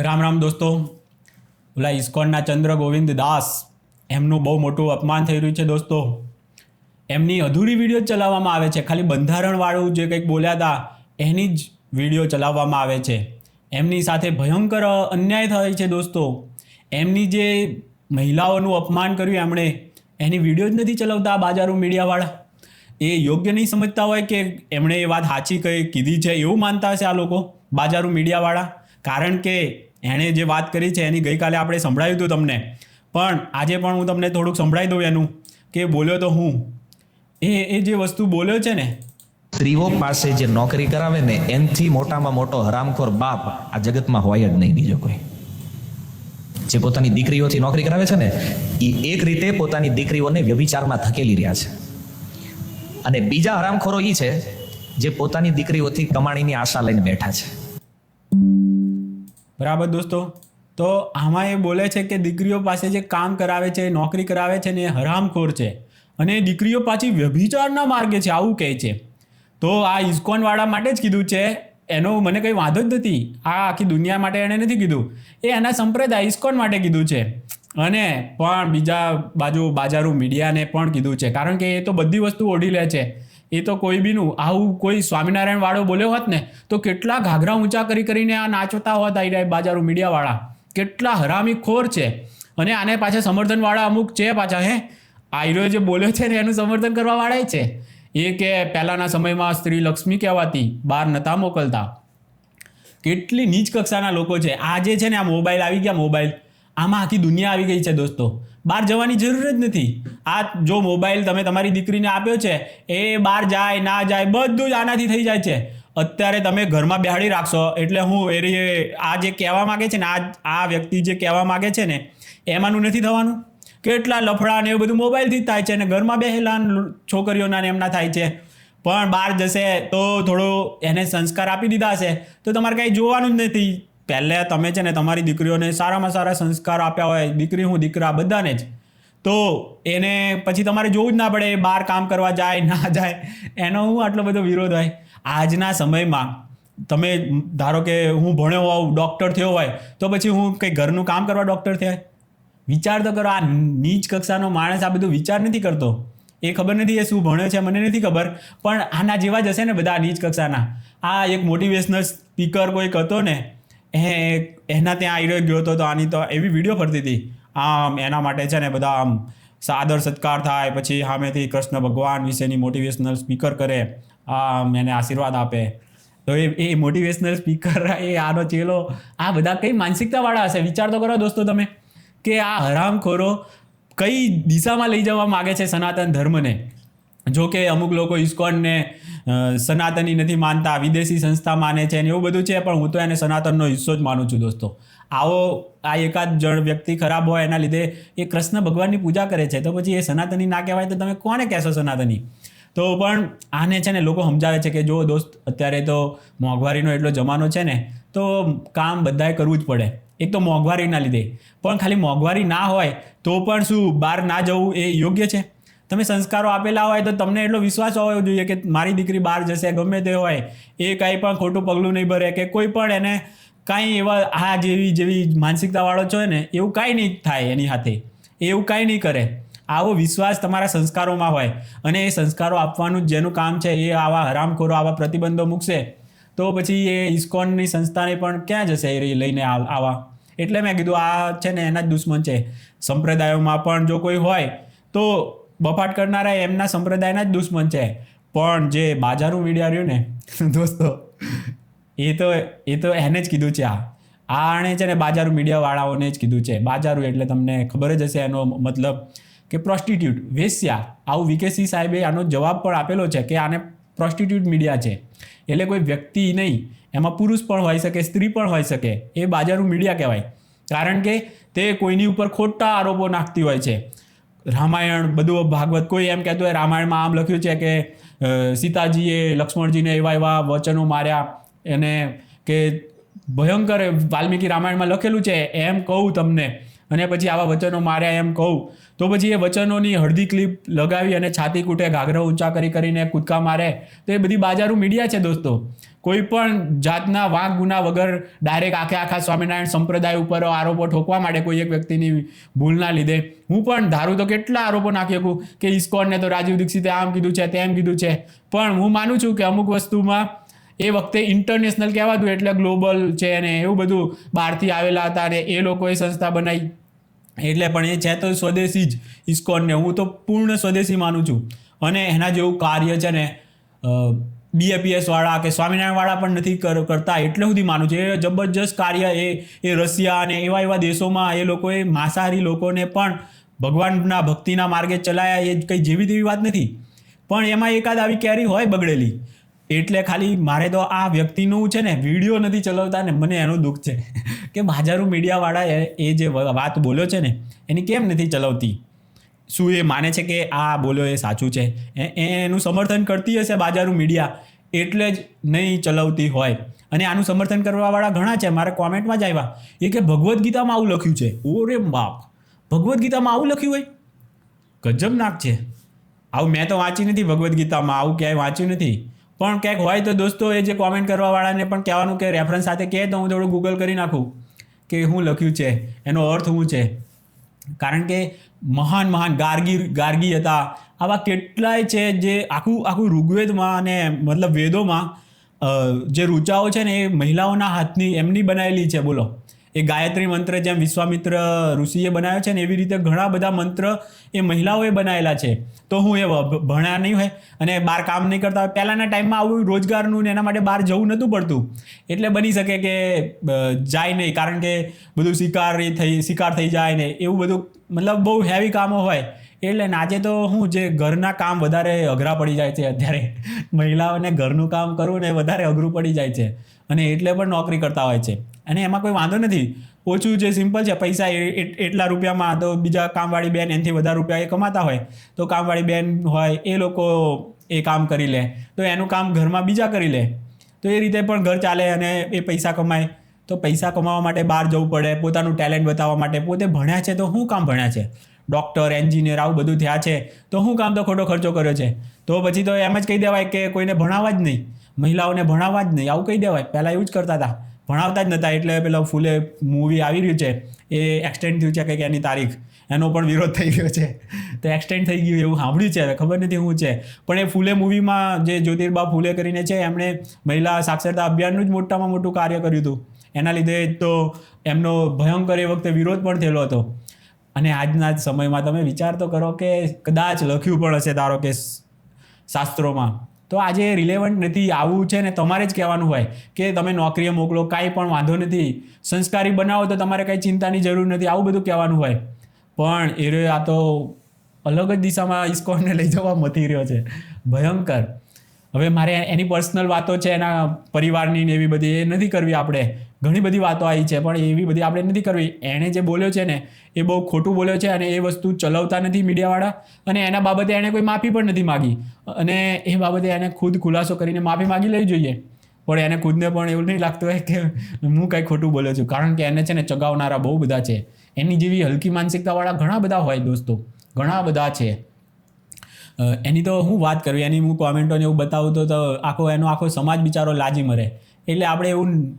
રામ રામ દોસ્તો. ઓલા ઇસ્કોનના ચંદ્ર ગોવિંદ દાસ એમનું બહુ મોટું અપમાન થઈ રહ્યું છે દોસ્તો. એમની અધૂરી વિડીયો ચલાવવામાં આવે છે. ખાલી બંધારણવાળું જે કંઈક બોલ્યા હતા એની જ વિડીયો ચલાવવામાં આવે છે. એમની સાથે ભયંકર અન્યાય થાય છે દોસ્તો. એમની જે મહિલાઓનું અપમાન કર્યું એમણે એની વિડીયો જ નથી ચલાવતા આ બાજારો મીડિયાવાળા. એ યોગ્ય નહીં સમજતા હોય કે એમણે એ વાત સાચી કીધી છે એવું માનતા હશે આ લોકો બાજારો મીડિયાવાળા. કારણ કે એણે જે વાત કરી છે એની ગઈકાલે આપણે સંભળાવ્યું હતું તમને, પણ આજે પણ હું તમને થોડુંક સંભળાવી દઉં એનું કે બોલ્યો તો હું એ જે વસ્તુ બોલ્યો છે ને. સ્ત્રીઓ પાસે જે નોકરી કરાવે ને એનથી મોટામાં મોટો હરામખોર બાપ આ જગતમાં હોય જ નહીં બીજો કોઈ. જે પોતાની દીકરીઓથી નોકરી કરાવે છે ને એ એક રીતે પોતાની દીકરીઓને વ્યભિચારમાં ધકેલી રહ્યા છે. અને બીજા હરામખોરો એ છે જે પોતાની દીકરીઓથી કમાણીની આશા લઈને બેઠા છે. બરાબર દોસ્તો. તો આમાં એ બોલે છે કે દીકરીઓ પાસે જે કામ કરાવે છે, નોકરી કરાવે છે ને એ હરામખોર છે અને દીકરીઓ પાછી વ્યભિચારના માર્ગે છે આવું કહે છે. તો આ ઇસ્કોનવાળા માટે જ કીધું છે, એનો મને કંઈ વાંધો જ નથી. આ આખી દુનિયા માટે એણે નથી કીધું, એ એના સંપ્રદાય ઇસ્કોન માટે કીધું છે. અને પણ બીજા બાજુ બાજારો મીડિયાને પણ કીધું છે, કારણ કે એ તો બધી વસ્તુ ઓઢી લે છે. એ તો કોઈ બીનું આવું કોઈ સ્વામિનારાયણ વાળો બોલ્યો હોત ને તો કેટલા ઘાઘરા ઊંચા કરીને આ નાચતા હોત. આ બાજારો મીડિયાવાળા કેટલા હરામી ખોર છે. અને આને પાછા સમર્થનવાળા અમુક છે પાછા. આયરો જે બોલ્યો છે ને એનું સમર્થન કરવાવાળા છે. એ કે પહેલાંના સમયમાં સ્ત્રી લક્ષ્મી કહેવાતી, બહાર નહોતા મોકલતા. કેટલી નીચ કક્ષાના લોકો છે. આ જે છે ને આ મોબાઈલ આવી ગયા, મોબાઈલ આમાં આખી દુનિયા આવી ગઈ છે દોસ્તો. બહાર જવાની જરૂર જ નથી. આ જો મોબાઈલ તમે તમારી દીકરીને આપ્યો છે એ બહાર જાય ના જાય બધું જ આનાથી થઈ જાય છે. અત્યારે તમે ઘરમાં બેહાડી રાખશો એટલે આ જે કહેવા માગે છે ને આ વ્યક્તિ જે કહેવા માગે છે ને એમાંનું નથી થવાનું. કેટલા લફડા ને એવું બધું મોબાઈલથી જ થાય છે. અને ઘરમાં બેહેલા છોકરીઓના ને એમના થાય છે. પણ બહાર જશે તો થોડો એને સંસ્કાર આપી દીધા હશે તો તમારે કંઈ જોવાનું જ નથી. પહેલાં તમે છે ને તમારી દીકરીઓને સારામાં સારા સંસ્કાર આપ્યા હોય, દીકરી હું દીકરા બધાને જ, તો એને પછી તમારે જોવું જ ના પડે બહાર કામ કરવા જાય ના જાય. એનો હું આટલો બધો વિરોધ હોય. આજના સમયમાં તમે ધારો કે હું ભણ્યો હોઉં, ડૉક્ટર થયો હોય તો પછી હું કંઈ ઘરનું કામ કરવા ડૉક્ટર થયા? વિચાર તો કરો. આ નીચ કક્ષાનો માણસ આ બધું વિચાર નથી કરતો. એ ખબર નથી એ શું ભણ્યો છે મને નથી ખબર, પણ આના જેવા જ હશે ને બધા નીચ કક્ષાના. આ એક મોટિવેશનલ સ્પીકર કોઈક હતો ને એના ત્યાં આવી ગયો હતો તો આની તો એવી વિડીયો ફરતી હતી. આમ એના માટે છે ને બધા આમ સાદર સત્કાર થાય, પછી સામેથી કૃષ્ણ ભગવાન વિશેની મોટિવેશનલ સ્પીકર કરે, આમ એને આશીર્વાદ આપે. તો એ મોટિવેશનલ સ્પીકર એ આનો ચેલો આ બધા કઈ માનસિકતાવાળા હશે? વિચાર તો કરો દોસ્તો તમે કે આ હરામખોરો કઈ દિશામાં લઈ જવા માગે છે સનાતન ધર્મને. જો કે અમુક લોકો ઇસ્કોનને સનાતની નથી માનતા, વિદેશી સંસ્થા માને છે ને એવું બધું છે, પણ હું તો એને સનાતનનો હિસ્સો જ માનું છું દોસ્તો. આ એકાદ જણ વ્યક્તિ ખરાબ હોય એના લીધે એ કૃષ્ણ ભગવાનની પૂજા કરે છે તો પછી એ સનાતની ના કહેવાય તો તમે કોને કહેશો સનાતની? તો પણ આને છે ને લોકો સમજાવે છે કે જો દોસ્ત અત્યારે તો મોંઘવારીનો એટલો જમાનો છે ને તો કામ બધાએ કરવું જ પડે. એક તો મોંઘવારીના લીધે, પણ ખાલી મોંઘવારી ના હોય તો પણ શું બહાર ના જવું એ યોગ્ય છે? તમે સંસ્કારો આપેલા હોય તો તમને એટલો વિશ્વાસ હોવો જોઈએ કે મારી દીકરી બહાર જશે ગમે તે હોય એ કાંઈ પણ ખોટું પગલું નહીં ભરે કે કોઈ પણ એને કાંઈ એવા આ જેવી માનસિકતાવાળો છે ને એવું કાંઈ નહીં થાય એની સાથે, એવું કાંઈ નહીં કરે. આવો વિશ્વાસ તમારા સંસ્કારોમાં હોય અને એ સંસ્કારો આપવાનું જેનું કામ છે એ આવા હરામખોરો આવા પ્રતિબંધો મૂકશે તો પછી એ ઇસ્કોનની સંસ્થાને પણ ક્યાં જશે એ લઈને આવા? એટલે મેં કીધું આ છે ને એના જ દુશ્મન છે. સંપ્રદાયોમાં પણ જો કોઈ હોય તો બફાટ કરનારા એમના સંપ્રદાયના જ દુશ્મન છે. પણ જે બાજારો મીડિયા રહ્યું ને દોસ્તો એ તો એને જ કીધું છે. આણે છે ને બાજારો મીડિયાવાળાઓને જ કીધું છે. બાજારો એટલે તમને ખબર જ હશે એનો મતલબ કે પ્રોસ્ટિટ્યૂટ, વેશ્યા. આવું વીકેસી સાહેબે આનો જવાબ પણ આપેલો છે કે આને પ્રોસ્ટિટ્યૂટ મીડિયા છે. એટલે કોઈ વ્યક્તિ નહીં, એમાં પુરુષ પણ હોઈ શકે, સ્ત્રી પણ હોઈ શકે. એ બાજારો મીડિયા કહેવાય. કારણ કે તે કોઈની ઉપર ખોટા આરોપો નાખતી હોય છે. રામાયણ બધું ભાગવત કોઈ એમ કહેતું હોય રામાયણમાં આમ લખ્યું છે કે સીતાજીએ લક્ષ્મણજીને એવા વચનો માર્યા એને કે ભયંકર વાલ્મીકી રામાયણમાં લખેલું છે એમ કહું તમને, અને પછી આવા વચનો માર્યા એમ કહું તો પછી એ વચનોની હળદી ક્લિપ લગાવી અને છાતી કૂટે, ઘાઘરા ઊંચા કરીને કૂદકા મારે તો એ બધી બાજારો મીડિયા છે દોસ્તો. કોઈ પણ જાતના વાંક ગુના વગર ડાયરેક્ટ આખા સ્વામિનારાયણ સંપ્રદાય ઉપર આરોપો ઠોકવા માંડે કોઈ એક વ્યક્તિની ભૂલના લીધે. હું પણ ધારું તો કેટલા આરોપો નાખી શકું કે ઇસ્કોનને તો રાજીવ દીક્ષિતે આમ કીધું છે તેમ કીધું છે, પણ હું માનું છું કે અમુક વસ્તુમાં એ વખતે ઇન્ટરનેશનલ કહેવાતું એટલે ગ્લોબલ છે ને એવું બધું બહારથી આવેલા હતા ને એ લોકોએ સંસ્થા બનાવી એટલે, પણ એ છે તો સ્વદેશી જ ઇસ્કોનને હું તો પૂર્ણ સ્વદેશી માનું છું. અને એના જેવું કાર્ય છે ને BAPS વાળા કે સ્વામિનારાયણ વાળા પણ નથી કરતા એટલે સુધી માનું છું. એ જબરજસ્ત કાર્ય એ રશિયા અને એવા દેશોમાં એ લોકોએ માંસાહારી લોકોને પણ ભગવાનના ભક્તિના માર્ગે ચલાયા. એ કંઈ જેવી તેવી વાત નથી, પણ એમાં એકાદ આવી કેરી હોય બગડેલી. એટલે ખાલી મારે તો આ વ્યક્તિનું છે ને વિડીયો નથી ચલાવતા ને મને એનું દુઃખ છે કે બાજારું મીડિયાવાળા એ જે વાત બોલ્યો છે ને એની કેમ નથી ચલાવતી. શું એ માને છે કે આ બોલ્યો એ સાચું છે, એનું સમર્થન કરતી હશે બાજારું મીડિયા એટલે જ નહીં ચલાવતી હોય. અને આનું સમર્થન કરવાવાળા ઘણા છે. મારે કોમેન્ટમાં જ આવ્યા એ કે ભગવદ્ ગીતામાં આવું લખ્યું છે. ઓરે બાપ, ભગવદ્ ગીતામાં આવું લખ્યું હોય? ગજબનાક છે. આવું મેં તો વાંચી નથી ભગવદ્ ગીતામાં, આવું ક્યાંય વાંચ્યું નથી. પણ ક્યાંક હોય તો દોસ્તો એ જે કોમેન્ટ કરવાવાળાને પણ કહેવાનું કે રેફરન્સ સાથે કહે તો હું થોડું ગૂગલ કરી નાખું કે શું લખ્યું છે, એનો અર્થ શું છે. કારણ કે મહાન ગાર્ગી હતા. આવા કેટલાય છે જે આખું ઋગ્વેદમાં અને મતલબ વેદોમાં જે ઋચાઓ છે ને એ મહિલાઓના હાથની એમની બનાવેલી છે. બોલો, એ ગાયત્રી મંત્ર જેમ વિશ્વામિત્ર ઋષિએ બનાવ્યો છે ને એવી રીતે ઘણા બધા મંત્ર એ મહિલાઓએ બનાવેલા છે. તો હું એ ભણ્યા નહીં હોય અને બહાર કામ નહીં કરતા હોય. પહેલાંના ટાઈમમાં આવું રોજગારનું ને એના માટે બહાર જવું નહોતું પડતું એટલે બની શકે કે જાય નહીં, કારણ કે બધું શિકાર થઈ જાય ને એવું બધું, મતલબ બહુ હેવી કામો હોય. એટલે આજે તો હું જે ઘરના કામ વધારે અઘરા પડી જાય છે અત્યારે. મહિલાઓને ઘરનું કામ કરવું ને વધારે અઘરું પડી જાય છે અને એટલે પણ નોકરી કરતા હોય છે. અને એમાં કોઈ વાંધો નથી, ઓછું જે સિમ્પલ છે પૈસા એટલા રૂપિયામાં તો બીજા કામવાળી બેન એનાથી વધારે રૂપિયા એ કમાતા હોય તો કામવાળી બેન હોય એ લોકો એ કામ કરી લે તો એનું કામ ઘરમાં બીજા કરી લે તો એ રીતે પણ ઘર ચાલે અને એ પૈસા કમાય. તો પૈસા કમાવા માટે બહાર જવું પડે, પોતાનું ટેલેન્ટ બતાવવા માટે. પોતે ભણ્યા છે તો શું કામ ભણ્યા છે, ડૉક્ટર, એન્જિનિયર આવું બધું થયા છે તો શું કામ તો ખોટો ખર્ચો કર્યો છે. તો પછી તો એમ જ કહી દેવાય કે કોઈને ભણાવવા જ નહીં, મહિલાઓને ભણાવવા જ નહીં, આવું કહી દેવાય. પહેલાં એવું જ કરતા હતા, ભણાવતા જ નહોતા. એટલે પેલા ફૂલે મૂવી આવી રહ્યું છે એ એક્સટેન્ડ થયું છે કંઈક એની તારીખ, એનો પણ વિરોધ થઈ ગયો છે તો એક્સટેન્ડ થઈ ગયું એવું સાંભળ્યું છે, ખબર નથી શું છે. પણ એ ફૂલે મૂવીમાં જે જ્યોતિબા ફૂલે કરીને છે એમણે મહિલા સાક્ષરતા અભિયાનનું જ મોટામાં મોટું કાર્ય કર્યું હતું. એના લીધે તો એમનો ભયંકર એ વખતે વિરોધ પણ થયેલો હતો. અને આજના જ સમયમાં તમે વિચાર તો કરો કે કદાચ લખ્યું પણ હશે ધારો કે શાસ્ત્રોમાં, તો આજે રિલેવન્ટ નથી. આવું છે ને તમારે જ કહેવાનું હોય કે તમે નોકરીએ મોકલો, કાંઈ પણ વાંધો નથી, સંસ્કારી બનાવો તો તમારે કંઈ ચિંતાની જરૂર નથી, આવું બધું કહેવાનું હોય. પણ એ આ તો અલગ જ દિશામાં ઇસ્કોનને લઈ જવા મથી રહ્યો છે, ભયંકર. હવે મારે એની પર્સનલ વાતો છે એના પરિવારની ને એવી બધી એ નથી કરવી. આપણે ઘણી બધી વાતો આવી છે પણ એવી બધી આપણે નથી કરવી. એણે જે બોલ્યો છે ને એ બહુ ખોટું બોલ્યો છે અને એ વસ્તુ ચલાવતા નથી મીડિયાવાળા, અને એના બાબતે એણે કોઈ માફી પણ નથી માગી. અને એ બાબતે એને ખુદ ખુલાસો કરીને માફી માગી લેવી જોઈએ. પણ એને ખુદને પણ એવું નહીં લાગતું હોય કે હું કંઈ ખોટું બોલ્યો છું, કારણ કે એને છે ને ચગાવનારા બહુ બધા છે. એની જેવી હલકી માનસિકતાવાળા ઘણા બધા હોય દોસ્તો, ઘણા બધા છે. એની તો હું વાત કરવી, એની હું કોમેન્ટોને એવું બતાવું તો એનો આખો સમાજ બિચારો લાજી મરે. એટલે આપણે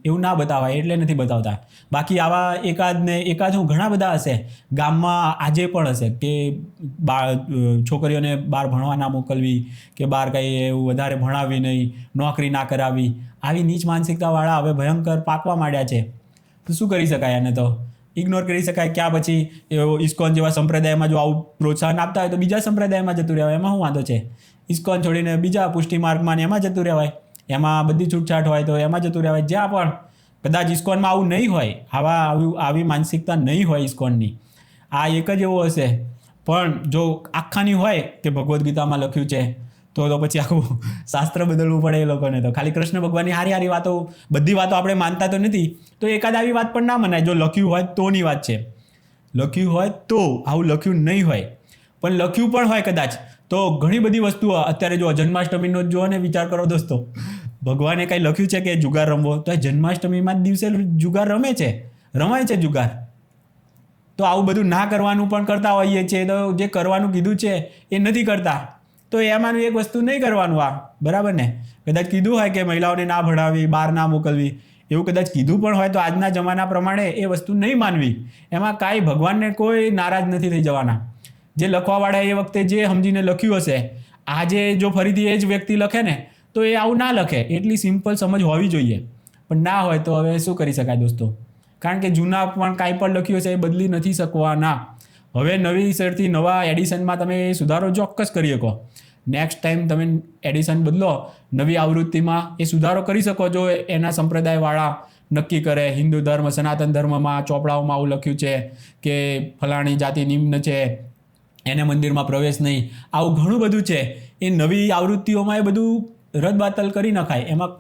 એવું ના બતાવાય એટલે નથી બતાવતા. બાકી આવા એકાદ હું ઘણા બધા હશે ગામમાં આજે પણ હશે કે છોકરીઓને બહાર ભણવા ના મોકલવી કે બહાર કંઈ એવું વધારે ભણાવવી નહીં, નોકરી ના કરાવી. આવી નીચ માનસિકતાવાળા હવે ભયંકર પાકવા માંડ્યા છે. તો શું કરી શકાય? એને તો ઇગ્નોર કરી શકાય. ક્યાં પછી ઇસ્કોન જેવા સંપ્રદાયમાં જો આવું પ્રોત્સાહન આપતા હોય તો બીજા સંપ્રદાયમાં જતું રહેવાય, એમાં શું વાંધો છે? ઇસ્કોન છોડીને બીજા પુષ્ટિ માર્ગમાં ને એમાં જતું રહેવાય, એમાં બધી છૂટછાટ હોય તો એમાં જતું રહેવાય. જ્યાં પણ કદાચ ઇસ્કોનમાં આવું નહીં હોય, આવી માનસિકતા નહીં હોય ઇસ્કોનની, આ એક જ એવો હશે. પણ જો આખાની હોય કે ભગવદ્ ગીતામાં લખ્યું છે તો પછી આખું શાસ્ત્ર બદલવું પડે એ લોકોને. તો ખાલી કૃષ્ણ ભગવાનની સારી વાતો, બધી વાતો આપણે માનતા તો નથી, તો એકાદ આવી વાત પણ ના મનાય. જો લખ્યું હોય તોની વાત છે, લખ્યું હોય તો, આવું લખ્યું નહીં હોય. પણ લખ્યું પણ હોય કદાચ તો ઘણી બધી વસ્તુઓ અત્યારે જો જન્માષ્ટમીનો જો ને વિચાર કરો દોસ્તો, ભગવાને કંઈ લખ્યું છે કે જુગાર રમવો, તો જન્માષ્ટમીમાં દિવસે જુગાર રમાય છે જુગાર. તો આવું બધું ના કરવાનું પણ કરતા હોઈએ છીએ. તો જે કરવાનું કીધું છે એ નથી કરતા. તો એમાંનું એક વસ્તુ નહીં કરવાનું આ, બરાબર ને? કદાચ કીધું હોય કે મહિલાઓને ના ભણાવવી, બહાર ના મોકલવી, એવું કદાચ કીધું પણ હોય તો આજના જમાના પ્રમાણે એ વસ્તુ નહીં માનવી. એમાં કાંઈ ભગવાનને કોઈ નારાજ નથી થઈ જવાના. જે લખવાવાળા એ વખતે જે સમજીને લખ્યું હશે, આજે જો ફરીથી એ જ વ્યક્તિ લખે ને તો એ આવું ના લખે. એટલી સિમ્પલ સમજ હોવી જોઈએ. પણ ના હોય તો હવે શું કરી શકાય દોસ્તો? કારણ કે જૂના પણ કાંઈ પણ લખ્યું હશે એ બદલી નથી શકવાના. હવે નવી સરથી નવા એડિશનમાં તમે સુધારો ચોક્કસ કરી શકો. નેક્સ્ટ ટાઈમ તમે એડિશન બદલો નવી આવૃત્તિમાં, એ સુધારો કરી શકો જો એના સંપ્રદાયવાળા નક્કી કરે. હિન્દુ ધર્મ, સનાતન ધર્મમાં ચોપડાઓમાં આવું લખ્યું છે કે ફલાણી જાતિ નિમ્ન છે, એને મંદિરમાં પ્રવેશ નહીં, આવું ઘણું બધું છે. એ નવી આવૃત્તિઓમાં એ બધું રદબાતલ કરી નખાય. એમાં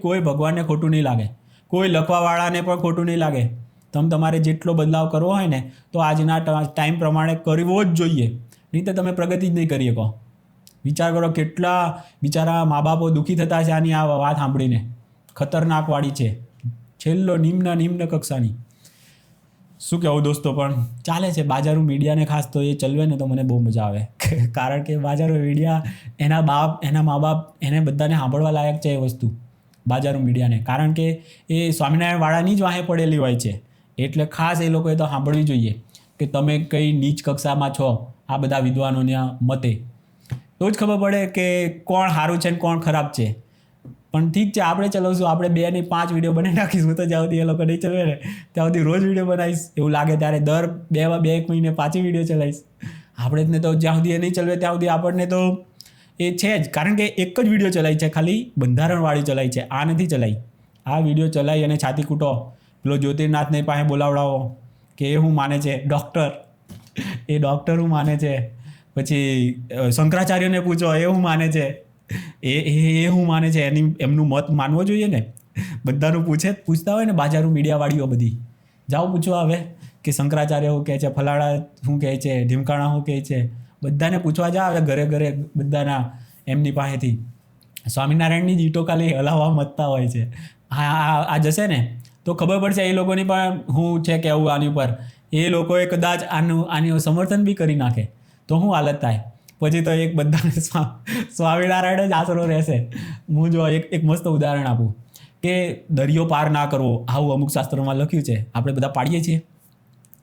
કોઈ ભગવાનને ખોટું નહીં લાગે, કોઈ લખવાવાળાને પણ ખોટું નહીં લાગે. તમારે જેટલો બદલાવ કરવો હોય ને તો આજના ટાઈમ પ્રમાણે કરવો જ જોઈએ, નહીં તો તમે પ્રગતિ જ નહીં કરી શકો. વિચાર કરો કેટલા બિચારા મા બાપો દુઃખી થતા છે આની આ વાત સાંભળીને. ખતરનાકવાળી છે, છેલ્લો નિમ્ન કક્ષાની. શું કહેવું દોસ્તો? પણ ચાલે છે. બાજારું મીડિયાને ખાસ તો એ ચલવે ને તો મને બહુ મજા આવે. કારણ કે બાજારું મીડિયા, એના બાપ, એના મા બાપ, એને બધાને સાંભળવા લાયક છે એ વસ્તુ, બાજારું મીડિયાને. કારણ કે એ સ્વામિનારાયણ વાળાની જ વાહે પડેલી હોય છે. એટલે ખાસ એ લોકોએ તો સાંભળવી જોઈએ કે તમે કઈ નીચ કક્ષામાં છો આ બધા વિદ્વાનોના મતે. તો જ ખબર પડે કે કોણ સારું છે ને કોણ ખરાબ છે. પણ ઠીક છે, આપણે ચલાવશું. આપણે 2 નહીં 5 વિડીયો બનાવી નાખીશું. તો જ્યાં સુધી એ લોકો નહીં ચલાવે ને ત્યાં સુધી રોજ વિડીયો બનાવીશ. એવું લાગે ત્યારે દર 2 મહિને 5 વિડીયો ચલાવીશ. આપણે જ ને તો જ્યાં સુધી એ નહીં ચલાવે ત્યાં સુધી આપણને તો એ છે જ. કારણ કે એક જ વિડીયો ચલાવી છે, ખાલી બંધારણવાળી ચલાવી છે, આ નથી ચલાવી. આ વિડીયો ચલાવી અને છાતી કૂટો, પેલો જ્યોતિર્નાથને પાસે બોલાવડાવો કે એ શું માને છે, ડૉક્ટર, એ ડૉક્ટર શું માને છે. પછી શંકરાચાર્યને પૂછો એ શું માને છે, એ શું માને છે, એમનું મત માનવો જોઈએ ને. બધાનું પૂછતા હોય ને બાજારું મીડિયાવાળીઓ બધી. જાઓ પૂછવા હવે કે શંકરાચાર્ય શું કહે છે, ફલાણા શું કહે છે, ઢીમકાણા શું કહે છે. બધાને પૂછવા જાઓ હવે ઘરે બધાના એમની પાસેથી. સ્વામિનારાયણની જ ઈંટો ખાલી હલાવવા મતતા હોય છે. આ જશે ને તો ખબર પડશે એ લોકોની પણ શું છે કહેવું આની ઉપર. એ લોકોએ કદાચ આની સમર્થન બી કરી નાખે તો શું હાલત થાય પછી? તો એક બધાને સ્વામિનારાયણ જ આશરો રહેશે. હું જો એક મસ્ત ઉદાહરણ આપું કે દરિયો પાર ના કરવો, આવું અમુક શાસ્ત્રોમાં લખ્યું છે. આપણે બધા પાડીએ છીએ?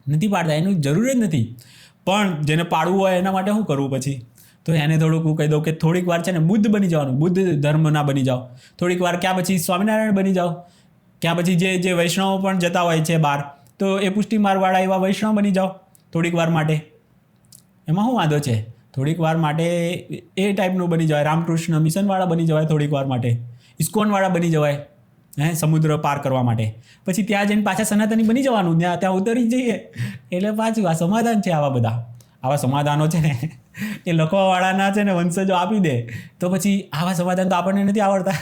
નથી પાડતા, એનું જરૂર જ નથી. પણ જેને પાડવું હોય એના માટે શું કરવું પછી? તો એને થોડુંક હું કહી દઉં કે થોડીક વાર છે ને બુદ્ધ બની જવાનું, બુદ્ધ ધર્મના બની જાઓ. થોડીક વાર ક્યાં પછી સ્વામિનારાયણ બની જાઓ. ક્યાં પછી જે વૈષ્ણવો પણ જતા હોય છે બહાર, તો એ પુષ્ટિ માર્ગવાળા એવા વૈષ્ણવ બની જાઓ થોડીક વાર માટે. એમાં શું વાંધો છે? થોડીક વાર માટે એ ટાઈપનું બની જવાય. રામકૃષ્ણ મિશનવાળા બની જવાય થોડીક વાર માટે. ઇસ્કોનવાળા બની જવાય સમુદ્ર પાર કરવા માટે. પછી ત્યાં જઈને પાછા સનાતની બની જવાનું, ત્યાં ઉતરી જઈએ એટલે પાછું. આ સમાધાન છે. આવા સમાધાનો છે ને એ લખવાવાળાના છે ને વંશજો આપી દે તો પછી આવા સમાધાન તો આપણને નથી આવડતા.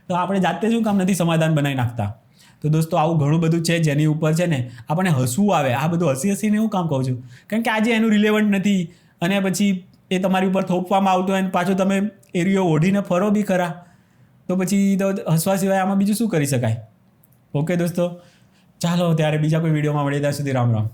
તો આપણે જાતે શું કામ નથી સમાધાન બનાવી નાખતા? તો દોસ્તો આવું ઘણું બધું છે જેની ઉપર છે ને આપણને હસવું આવે. આ બધું હસીને હું કામ કહું છું? કારણ કે આજે એનું રિલેવન્ટ નથી અને પછી એ તમારી ઉપર થોપવામાં આવતું હોય અને પાછું તમે એરિયો ઓઢીને ફરો બી ખરા, તો પછી તો હસવા સિવાય આમાં બીજું શું કરી શકાય? ઓકે દોસ્તો, ચાલો ત્યારે બીજા કોઈ વિડીયોમાં મળીએ. ત્યાં સુધી રામ રામ.